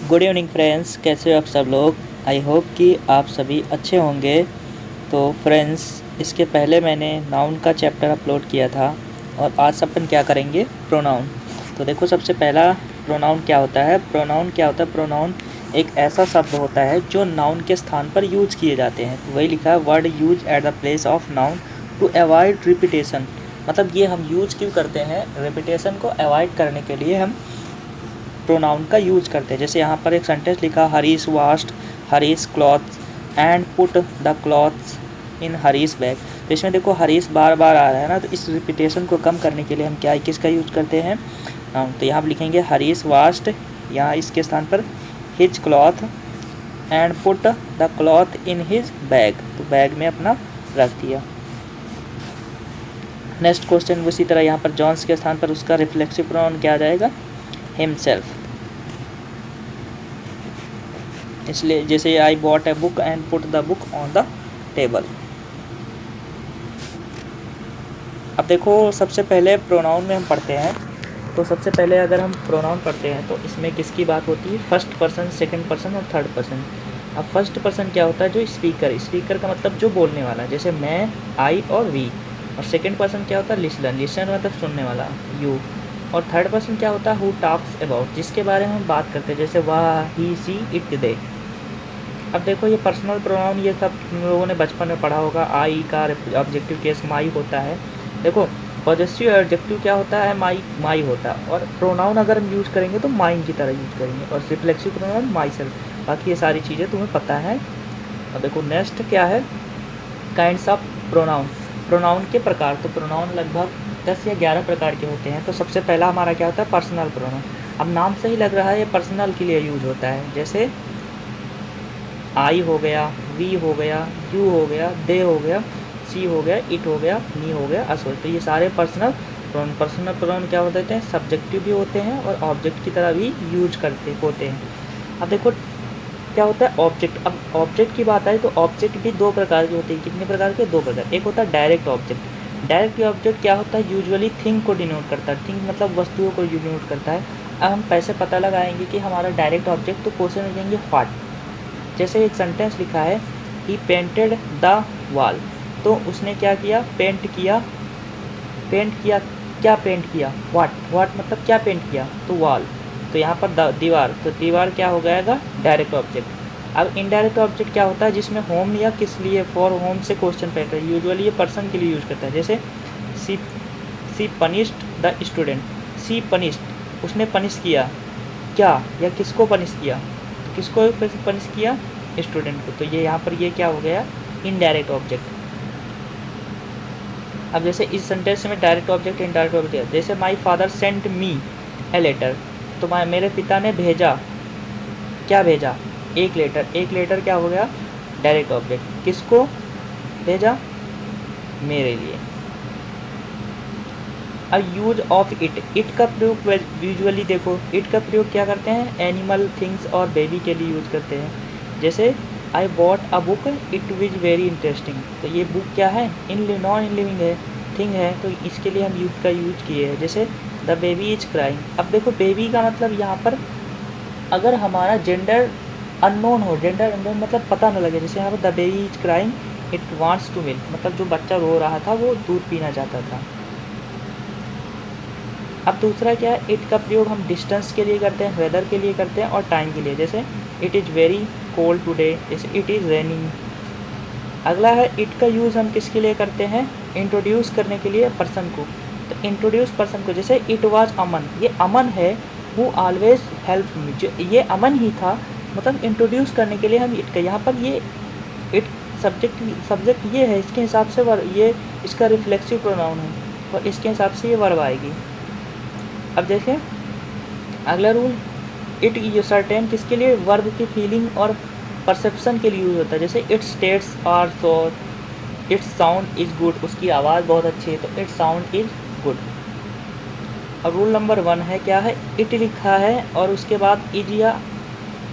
Good evening friends, कैसे हो आप सब लोग। आई होप कि आप सभी अच्छे होंगे। तो फ्रेंड्स, इसके पहले मैंने नाउन का चैप्टर अपलोड किया था और आज अपन क्या करेंगे, प्रोनाउन। तो देखो, सबसे पहला प्रोनाउन क्या होता है। प्रोनाउन एक ऐसा शब्द होता है जो नाउन के स्थान पर यूज किए जाते हैं। तो वही लिखा है, word use at the place of noun to avoid repetition. मतलब ये हम यूज क्यों करते हैं, रिपीटेशन को अवॉइड करने के लिए हम प्रोनाउन का यूज करते हैं। जैसे यहाँ पर एक सेंटेंस लिखा, Harish washed Harish clothes and put the clothes in Harish bag. तो इसमें देखो हरीश बार बार आ रहा है ना, तो इस रिपीटेशन को कम करने के लिए हम क्या किसका यूज करते हैं, नाउन। तो यहाँ पर लिखेंगे हरीश वाश्ड, यहाँ इसके स्थान पर his cloth and put the cloth in his bag. तो बैग में अपना रख दिया। नेक्स्ट क्वेश्चन उसी तरह यहाँ पर जॉन्स के स्थान पर उसका रिफ्लेक्सिव प्रोनाउन क्या आ जाएगा, हिमसेल्फ। इसलिए जैसे I bot a book and put the book on the table. अब देखो, सबसे पहले प्रोनाउन में हम पढ़ते हैं। तो सबसे पहले अगर हम प्रोनाउन पढ़ते हैं तो इसमें किसकी बात होती है, फर्स्ट पर्सन, सेकंड पर्सन और थर्ड पर्सन। अब फर्स्ट पर्सन क्या होता है, जो स्पीकर का मतलब जो बोलने वाला है, जैसे मैं, आई और वी। और सेकंड पर्सन क्या होता है, लिसनर मतलब सुनने वाला, यू। और थर्ड पर्सन क्या होता है, हु टॉक्स अबाउट, जिसके बारे में हम बात करते हैं, जैसे वह, ही, सी, इट, दे। अब देखो, ये पर्सनल प्रोनाउन ये सब तुम लोगों ने बचपन में पढ़ा होगा। आई का ऑब्जेक्टिव केस माई होता है। देखो, पॉजेसिव ऑब्जेक्टिव क्या होता है, माई होता है। और प्रोनाउन अगर हम यूज़ करेंगे तो माइन की तरह यूज़ करेंगे, और रिफ्लेक्सिव प्रोनाउन माई सेल्फ। बाकी ये सारी चीज़ें तुम्हें पता है। अब देखो नेक्स्ट क्या है, काइंड्स ऑफ प्रोनाउन। प्रोनाउन के प्रकार। तो प्रोनाउन लगभग 10 या 11 प्रकार के होते हैं। तो सबसे पहला हमारा क्या होता है, पर्सनल प्रोनाउन। अब नाम से ही लग रहा है ये पर्सनल के लिए यूज होता है। जैसे आई हो गया, वी हो गया, यू हो गया, दे हो गया, सी हो गया, इट हो गया, मी हो गया, अस हो गया। तो ये सारे पर्सनल प्रोनाउन क्या होते हैं, सब्जेक्टिव भी होते हैं और ऑब्जेक्ट की तरह भी यूज करते होते हैं। अब देखो क्या होता है, ऑब्जेक्ट। अब ऑब्जेक्ट की बात आई तो ऑब्जेक्ट भी दो प्रकार के होते हैं। कितने प्रकार के, दो प्रकार। एक होता है डायरेक्ट ऑब्जेक्ट। डायरेक्ट ऑब्जेक्ट क्या होता है, यूजुअली थिंग को डिनोट करता है। थिंग मतलब वस्तुओं को डिनोट करता है। अब हम कैसे पता लगाएंगे कि हमारा डायरेक्ट ऑब्जेक्ट, तो क्वेश्चन में देंगे व्हाट। जैसे एक सेंटेंस लिखा है, ही पेंटेड द वॉल। तो उसने क्या किया, पेंट किया। क्या पेंट किया, व्हाट मतलब क्या पेंट किया, तो वॉल। तो यहाँ पर दीवार, तो दीवार क्या हो जाएगा, डायरेक्ट ऑब्जेक्ट। अब इनडायरेक्ट ऑब्जेक्ट क्या होता है, जिसमें होम या किस लिए, फॉर होम से क्वेश्चन पैटर्न है। यूजुअली ये पर्सन के लिए यूज करता है। जैसे she punished the student. She punished, उसने पनिश किया क्या या किसको पनिश किया, तो किसको पनिश किया, स्टूडेंट को। तो ये यहाँ पर ये क्या हो गया, इनडायरेक्ट ऑब्जेक्ट। अब जैसे इस सेंटेंस में डायरेक्ट ऑब्जेक्ट इनडायरेक्ट ऑब्जेक्ट, जैसे my father sent me a letter. तो मेरे पिता ने भेजा, क्या भेजा, एक लेटर। एक लेटर क्या हो गया, डायरेक्ट ऑब्जेक्ट। किसको भेजा, मेरे लिए। अब यूज ऑफ इट का प्रयोग यूजुअली देखो, इट का प्रयोग क्या करते हैं, एनिमल, थिंग्स और बेबी के लिए यूज करते हैं। जैसे I bought a book, it was very interesting. तो ये बुक क्या है, नॉन इन लिविंग है, थिंग है, तो इसके लिए हम यूज का यूज किए हैं। जैसे द बेबी इज क्राइंग। अब देखो, बेबी का मतलब यहाँ पर अगर हमारा जेंडर अननोन हो, जेंडर अननोन मतलब पता न लगे, जैसे यहाँ पर the baby is crying it wants to milk, मतलब जो बच्चा रो रहा था वो दूध पीना चाहता था। अब दूसरा क्या है, इट का प्रयोग हम डिस्टेंस के लिए करते हैं, वेदर के लिए करते हैं और टाइम के लिए। जैसे it is very cold today, जैसे इट इज़ रेनिंग। अगला है, इट का यूज़ हम किसके लिए करते हैं, इंट्रोड्यूस करने के लिए पर्सन को। तो इंट्रोड्यूस पर्सन को, जैसे इट वाज अमन, ये अमन है, हु ऑलवेज हेल्प मी, जो ये अमन ही था। मतलब इंट्रोड्यूस करने के लिए हम इट का, यहाँ पर ये इट सब्जेक्ट ये है, इसके हिसाब से ये इसका रिफ्लेक्सिव प्रोनाउन है और इसके हिसाब से ये वर्ब आएगी। अब देखें अगला रूल, इट ये सर्टेन किसके लिए, वर्ब की फीलिंग और परसेप्शन के लिए यूज होता है। जैसे it states are so, its sound is good, उसकी आवाज़ बहुत अच्छी है, तो इट्स साउंड इज़ गुड। अब रूल नंबर 1 है, क्या है, इट लिखा है और उसके बाद इज या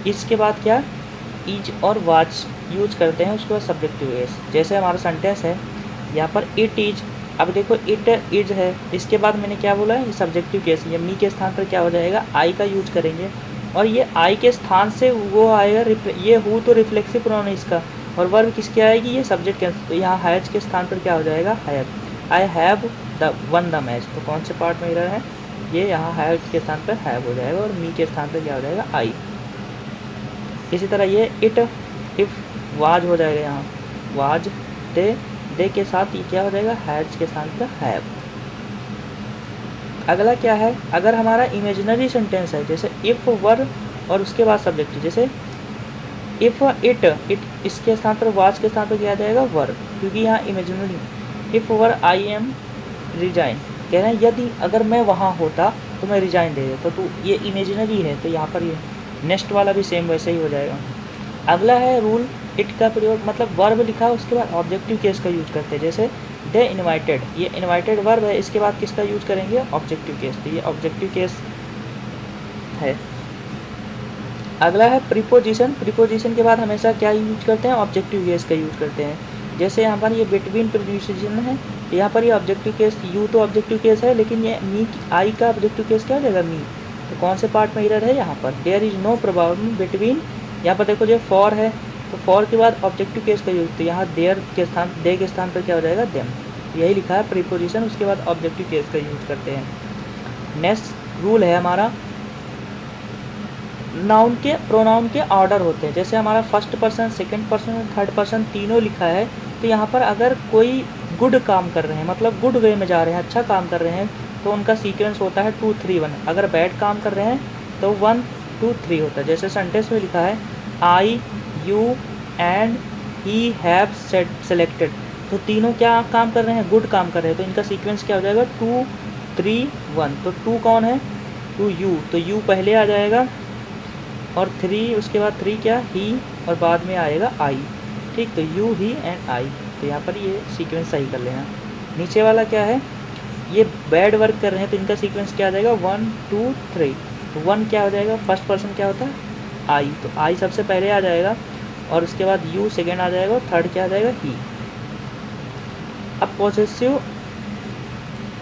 इसके बाद क्या, इज और वाच यूज करते हैं, उसके बाद सब्जेक्टिव एस। जैसे हमारा सेंटेंस है यहाँ पर, इट इज। अब देखो इट इज है, इसके बाद मैंने क्या बोला है, सब्जेक्टिव केस, या मी के स्थान पर क्या हो जाएगा, आई का यूज करेंगे। और ये आई के स्थान से वो आएगा, ये हु तो रिफ्लेक्सिव प्रोनाउन है इसका, और वर्ब किसकी आएगी, ये सब्जेक्ट के, तो यहाँ हैज के स्थान पर क्या हो जाएगा, have. I have the match, तो कौन से पार्ट में इरर है, ये यहाँ हैव के स्थान पर हैव हो जाएगा, और मी के स्थान पर क्या हो जाएगा, आई। इसी तरह ये इट इफ़ वाज हो जाएगा, यहाँ वाज, दे के साथ ये क्या हो जाएगा, हैज के स्थान पर हैव। अगला क्या है, अगर हमारा इमेजिनरी सेंटेंस है, जैसे इफ़ वर और उसके बाद सब्जेक्ट, जैसे इफ़ इट इसके स्थान पर, वाज के स्थान पर क्या आ जाएगा, वर, क्योंकि यहाँ imaginary. If were I am resign, कह रहे हैं यदि अगर मैं वहाँ होता तो मैं रिजाइन दे देता, तो ये इमेजिनरी है, तो यहाँ पर ये नेक्स्ट वाला भी सेम वैसे ही हो जाएगा। अगला है रूल, इट का प्रयोग, मतलब वर्ब लिखा उसके बाद ऑब्जेक्टिव केस का यूज करते हैं, जैसे दे इनवाइटेड, ये इनवाइटेड वर्ब है, इसके बाद किसका यूज करेंगे, ऑब्जेक्टिव केस, तो ये ऑब्जेक्टिव केस है। अगला है प्रीपोजिशन, प्रीपोजिशन के बाद हमेशा क्या यूज करते हैं, ऑब्जेक्टिव केस का यूज करते हैं, जैसे यहाँ पर ये बिटवीन प्रीपोजिशन है, यहाँ पर ये ऑब्जेक्टिव केस, यू तो ऑब्जेक्टिव केस है, लेकिन ये मी आई का ऑब्जेक्टिव केस क्या हो जाएगा, मी, तो कौन से पार्ट में इरर है, यहाँ पर there is no problem between, यहाँ पर देखो जो फॉर है, तो फॉर के बाद ऑब्जेक्टिव केस का यूज, तो यहाँ देयर के स्थान, दे के स्थान पर क्या हो जाएगा, देम, यही लिखा है प्रीपोजिशन, उसके बाद ऑब्जेक्टिव केस का यूज करते हैं। नेक्स्ट रूल है हमारा, नाउन के प्रोनाउन के ऑर्डर होते हैं, जैसे हमारा first person, second person, third person तीनों लिखा है, तो यहाँ पर अगर कोई गुड काम कर रहे हैं, मतलब गुड वे में जा रहे हैं, अच्छा काम कर रहे हैं, तो उनका सीक्वेंस होता है 2 3 1, अगर बैड काम कर रहे हैं तो 1 2 3 होता है। जैसे सेंटेंस में लिखा है I you and he have selected, तो तीनों क्या काम कर रहे हैं, गुड काम कर रहे हैं, तो इनका सीक्वेंस क्या हो जाएगा, 2 3 1, तो 2 कौन है, 2 यू, तो यू पहले आ जाएगा, और 3 उसके बाद 3 क्या, ही, और बाद में आएगा आई, ठीक, तो यू ही एंड आई, तो यहाँ पर ये सीक्वेंस सही कर लेना। नीचे वाला क्या है, ये बैड वर्क कर रहे हैं, तो इनका सीक्वेंस क्या आ जाएगा, 1 2 3, तो 1 क्या हो जाएगा, फर्स्ट पर्सन क्या होता है, आई, तो आई सबसे पहले आ जाएगा, और उसके बाद यू सेकेंड आ जाएगा, और थर्ड क्या आ जाएगा, ही। अब पॉसेसिव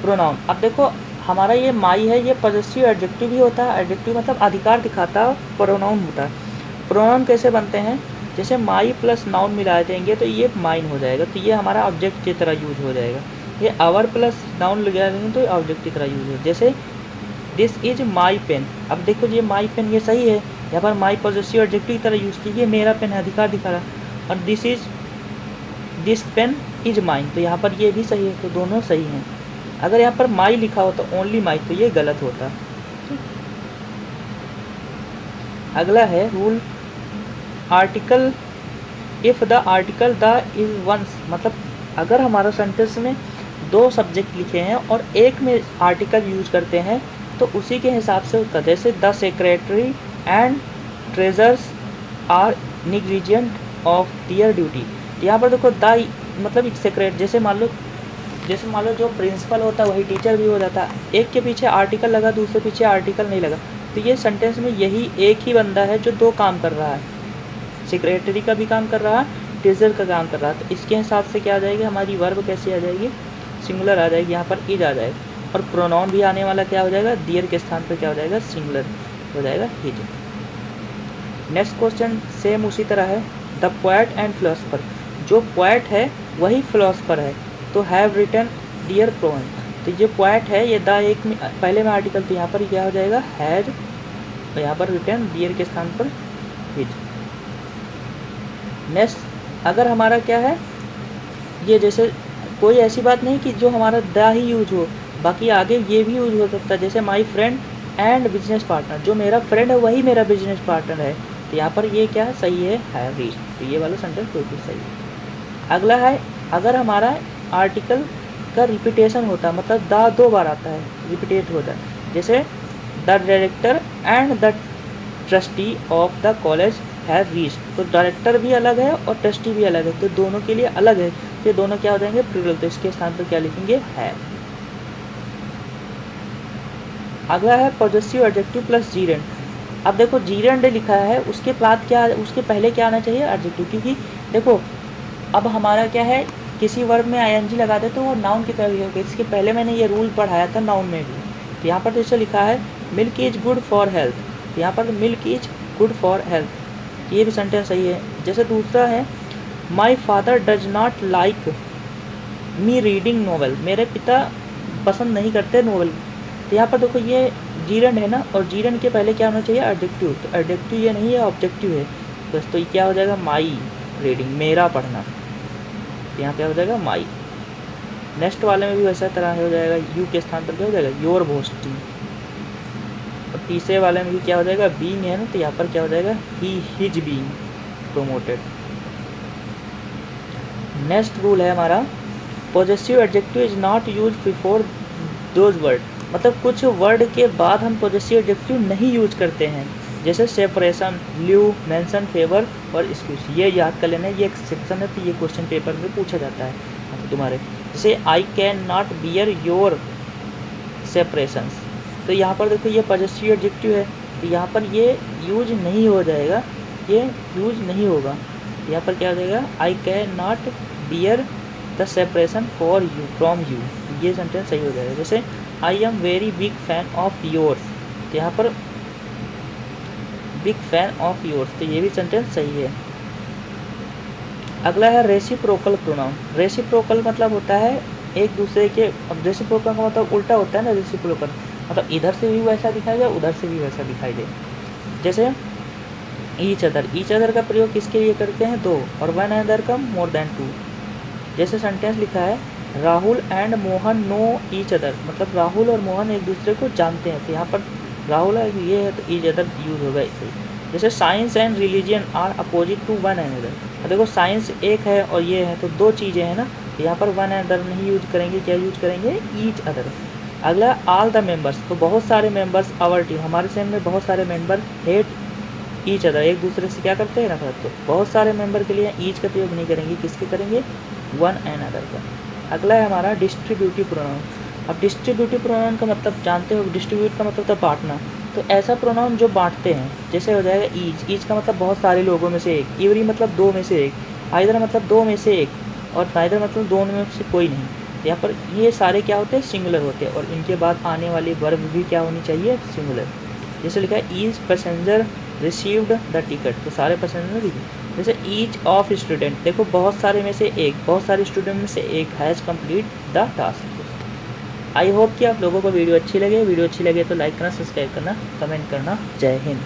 प्रोनाउन, अब देखो हमारा ये माई है, ये पॉसेसिव एडजेक्टिव भी होता है, एडजेक्टिव मतलब अधिकार दिखाता है, प्रोनाउन होता है। प्रोनाउन कैसे बनते हैं, जैसे माई प्लस नाउन मिलाए देंगे तो ये माइन हो जाएगा, तो ये हमारा ऑब्जेक्ट की तरह यूज हो जाएगा। ये आवर प्लस नाउन लगा देंगे तो ऑब्जेक्ट की तरह यूज हो, जैसे दिस इज माई पेन, अब देखो ये माई पेन ये सही है, यहाँ पर माई पॉसेसिव एडजेक्टिव की तरह यूज कीजिए, मेरा पेन है, अधिकार दिखा रहा, और दिस पेन इज माइन, तो यहाँ पर ये भी सही है, तो दोनों सही हैं। अगर यहाँ पर माई लिखा हो तो ओनली माई, तो ये गलत होता। अगला है rule article, if the article the is once, मतलब अगर हमारा सेंटेंस में 2 सब्जेक्ट लिखे हैं और एक में आर्टिकल यूज करते हैं, तो उसी के हिसाब से होता है, जैसे the secretary and treasurers are negligent of their duty, यहाँ पर देखो द मतलब एक सेक्रेट, जैसे मान लो जो प्रिंसिपल होता है वही टीचर भी हो जाता है, एक के पीछे आर्टिकल लगा, दूसरे पीछे आर्टिकल नहीं लगा, तो ये सेंटेंस में यही एक ही बंदा है जो 2 काम कर रहा है, सेक्रेटरी का भी काम कर रहा है, ट्रेजर का काम कर रहा है, तो इसके हिसाब से क्या आ जाएगी, हमारी वर्ब कैसी आ जाएगी, सिंगुलर आ जाएगी, यहाँ पर इज आ जाएगा, और प्रोनाउन भी आने वाला क्या हो जाएगा, दियर के स्थान पर क्या हो जाएगा, सिंगुलर हो जाएगा, हिज। नेक्स्ट क्वेश्चन सेम उसी तरह है, द पोएट एंड फिलोसफर, जो पोएट है वही फिलोसफर है, तो हैव रिटन डियर पोएम, तो ये पोएट है, ये द एक में पहले में आर्टिकल, तो यहाँ पर क्या हो जाएगा, हैज, और यहाँ पर रिटन डियर के स्थान पर हिज। नेक्स्ट अगर हमारा क्या है, ये जैसे कोई ऐसी बात नहीं कि जो हमारा द ही यूज हो, बाकी आगे ये भी यूज हो सकता है, जैसे my friend and business partner, जो मेरा फ्रेंड है वही मेरा बिजनेस पार्टनर है, तो यहाँ पर ये क्या है, सही है, हैव रीच्ड, तो ये वाला सेंटेंस बिल्कुल सही है। अगला है, अगर हमारा आर्टिकल का रिपीटेशन होता है, मतलब द 2 बार आता है, रिपीटेट होता है, जैसे the director and the trustee of the college have reached, तो डायरेक्टर भी अलग है और ट्रस्टी भी अलग है, तो दोनों के लिए अलग है, तो दोनों क्या हो जाएंगे, प्लूरल, तो इसके स्थान पर क्या लिखेंगे, हैव। अगला है पॉजेसिव एडजेक्टिव प्लस जीरेंड, अब देखो जीरेंड लिखा है, उसके बाद क्या, उसके पहले क्या आना चाहिए, एडजेक्टिव, क्योंकि देखो अब हमारा क्या है, किसी वर्ब में आईएनजी लगा दे तो वो नाउन की तरह होगा, इसके पहले मैंने ये रूल पढ़ाया था नाउन में भी, तो यहाँ पर जैसे लिखा है milk is good for health, तो यहाँ पर milk is good for health, ये भी सेंटेंस सही है। जैसे दूसरा है my father does not like me reading novel, मेरे पिता पसंद नहीं करते नॉवल। तो यहाँ पर देखो ये जीरंड है ना, और जीरंड के पहले क्या होना चाहिए, एडजेक्टिव। तो एडजेक्टिव ये नहीं है, ऑब्जेक्टिव है। तो ये क्या हो जाएगा, माई रीडिंग, मेरा पढ़ना। तो यहाँ क्या हो जाएगा, माई। नेक्स्ट वाले में भी वैसा तरह हो जाएगा, यू के स्थान पर क्या हो जाएगा, योर बोस्टिंग। और तीसरे वाले में भी क्या हो जाएगा, बीइंग है ना, तो यहाँ पर क्या हो जाएगा, he is being promoted. Next rule है हमारा, possessive adjective is not use before those word, मतलब कुछ वर्ड के बाद हम पॉजेसिव एडजेक्टिव नहीं यूज करते हैं। जैसे सेपरेशन, ल्यू, मेंशन, फेवर और एक्सक्यूज, ये याद कर लेना, ये एक सेक्शन है, तो ये क्वेश्चन पेपर में पूछा जाता है तो तुम्हारे। जैसे I can not bear your separations, तो यहाँ पर देखो ये पॉजेसिव एडजेक्टिव है, तो यहाँ पर ये यूज नहीं हो जाएगा, ये यूज नहीं होगा। यहाँ पर क्या हो जाएगा, I can not bear the separation for you from you, ये सेंटेंस सही हो जाएगा। जैसे I am very big fan of yours, तो यहाँ पर बिग फैन ऑफ योर्स, तो ये भी सेंटेंस सही है। अगला है रेसिप्रोकल प्रोनाउन। रेसिप्रोकल मतलब होता है एक दूसरे के, अब रेसिप्रोकल का मतलब उल्टा होता है ना, रेसिप्रोकल मतलब इधर से भी वैसा दिखाई दे, उधर से भी वैसा दिखाई दे। जैसे ईच अदर, ईच अदर का प्रयोग किसके लिए करते हैं, दो, और वन अदर का मोर देन टू। जैसे सेंटेंस लिखा है Rahul and Mohan know each other, मतलब राहुल और मोहन एक दूसरे को जानते हैं, तो यहाँ पर राहुल है ये है, तो ईच अदर यूज होगा इसे। जैसे science and religion are opposite to one another, तो देखो साइंस एक है और ये है, तो दो चीज़ें हैं ना, तो यहाँ पर वन अनदर नहीं यूज करेंगे, क्या यूज करेंगे, ईच अदर। अगला ऑल द मेंबर्स, तो बहुत सारे मेंबर्स आवर टीम, हमारे टीम में बहुत सारे मेंबर हेट ईच अदर, एक दूसरे से क्या करते हैं, नफरत। तो बहुत सारे मेंबर के लिए ईच का प्रयोग नहीं करेंगे, किसके करेंगे, वन एंड अदर का। अगला है हमारा डिस्ट्रीब्यूटिव प्रोनाउन। अब डिस्ट्रीब्यूटिव प्रोनाउन का मतलब जानते हो, डिस्ट्रीब्यूट का मतलब था बांटना, तो ऐसा प्रोनाउन जो बांटते हैं, जैसे हो जाएगा ईच, ईच का मतलब बहुत सारे लोगों में से एक, एवरी मतलब दो में से एक, आइदर मतलब दो में से एक, और नाइदर मतलब दोनों में से कोई नहीं। यहाँ पर ये सारे क्या होते हैं, सिंगुलर होते हैं, और इनके बाद आने वाली वर्ब भी क्या होनी चाहिए, सिंगुलर। जैसे लिखा है each passenger received the ticket, तो सारे पैसेंजर। जैसे ईच ऑफ स्टूडेंट, देखो बहुत सारे में से एक, बहुत सारे स्टूडेंट में से एक has complete the task. I hope कि आप लोगों को वीडियो अच्छी लगे तो लाइक करना, सब्सक्राइब करना, कमेंट करना। जय हिंद।